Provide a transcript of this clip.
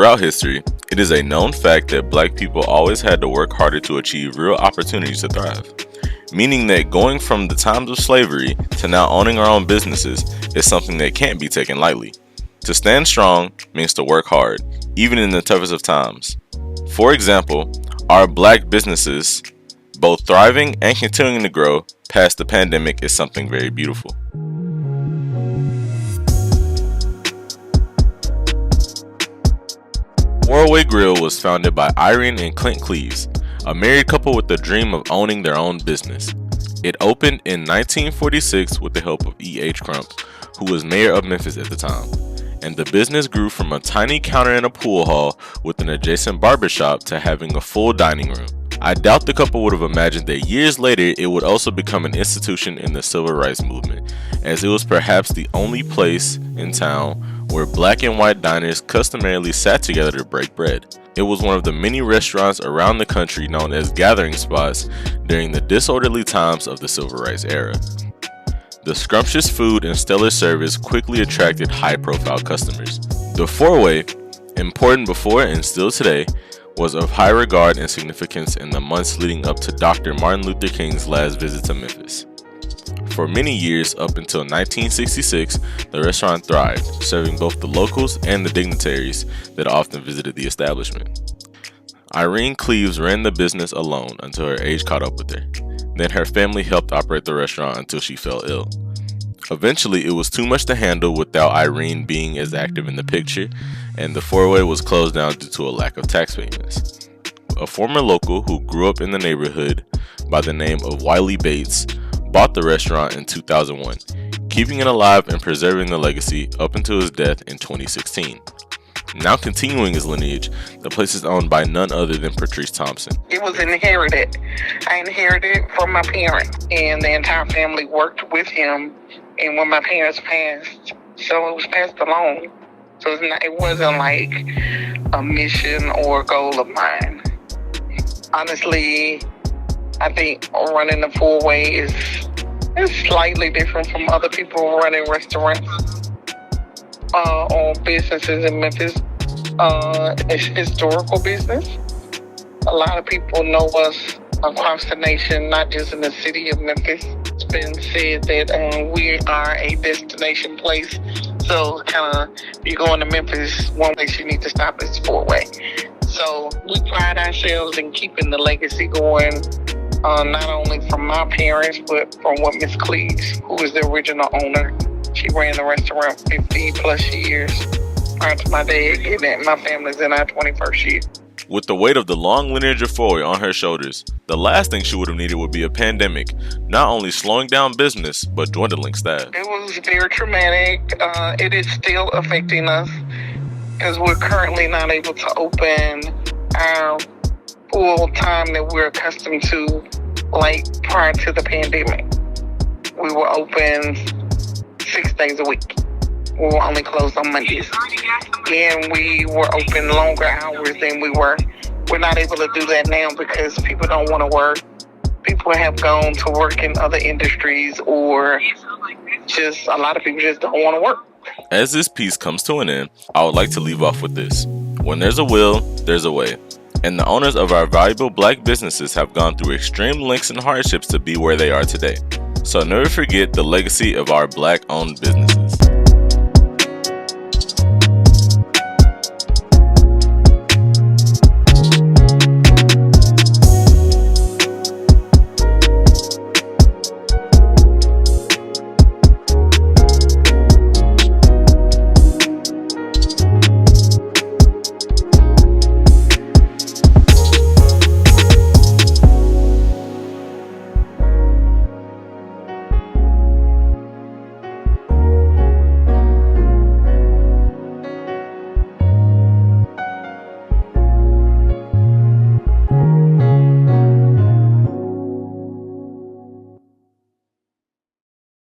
Throughout history, it is a known fact that Black people always had to work harder to achieve real opportunities to thrive. Meaning that going from the times of slavery to now owning our own businesses is something that can't be taken lightly. To stand strong means to work hard, even in the toughest of times. For example, our Black businesses, both thriving and continuing to grow past the pandemic, is something very beautiful. Four-Way Grill was founded by Irene and Clint Cleaves, a married couple with the dream of owning their own business. It opened in 1946 with the help of E.H. Crump, who was mayor of Memphis at the time, and the business grew from a tiny counter in a pool hall with an adjacent barbershop to having a full dining room. I doubt the couple would have imagined that years later it would also become an institution in the civil rights movement, as it was perhaps the only place in town where Black and white diners customarily sat together to break bread. It was one of the many restaurants around the country known as gathering spots during the disorderly times of the civil rights era. The scrumptious food and stellar service quickly attracted high-profile customers. The Four-Way, important before and still today, was of high regard and significance in the months leading up to Dr. Martin Luther King's last visit to Memphis. For many years, up until 1966, the restaurant thrived, serving both the locals and the dignitaries that often visited the establishment. Irene Cleaves ran the business alone until her age caught up with her. Then her family helped operate the restaurant until she fell ill. Eventually, it was too much to handle without Irene being as active in the picture, and the Four-Way was closed down due to a lack of tax payments. A former local who grew up in the neighborhood by the name of Wiley Bates bought the restaurant in 2001, keeping it alive and preserving the legacy up until his death in 2016. Now continuing his lineage, the place is owned by none other than Patrice Thompson. It was inherited. I inherited it from my parents, and the entire family worked with him. And when my parents passed, so it was passed along. So it wasn't like a mission or a goal of mine. Honestly, I think running the Four-Way is slightly different from other people running restaurants or businesses in Memphis. It's historical business. A lot of people know us across the nation, not just in the city of Memphis. It's been said that we are a destination place. So if you're going to Memphis, one place you need to stop is Four-Way. So we pride ourselves in keeping the legacy going, not only from my parents, but from what Miss Cleaves, who is the original owner. She ran the restaurant 50 plus years prior to my dad getting it. My family's in our 21st year. With the weight of the long lineage of Four-Way on her shoulders, the last thing she would have needed would be a pandemic, not only slowing down business, but dwindling staff. It was very traumatic. It is still affecting us because we're currently not able to open our full time that we're accustomed to, like prior to the pandemic. We were open 6 days a week. We were only closed on Mondays. And we were open longer hours than we were. We're not able to do that now because people don't want to work. People have gone to work in other industries, or just a lot of people just don't want to work. As this piece comes to an end, I would like to leave off with this. When there's a will, there's a way. And the owners of our valuable Black businesses have gone through extreme lengths and hardships to be where they are today. So never forget the legacy of our Black-owned businesses.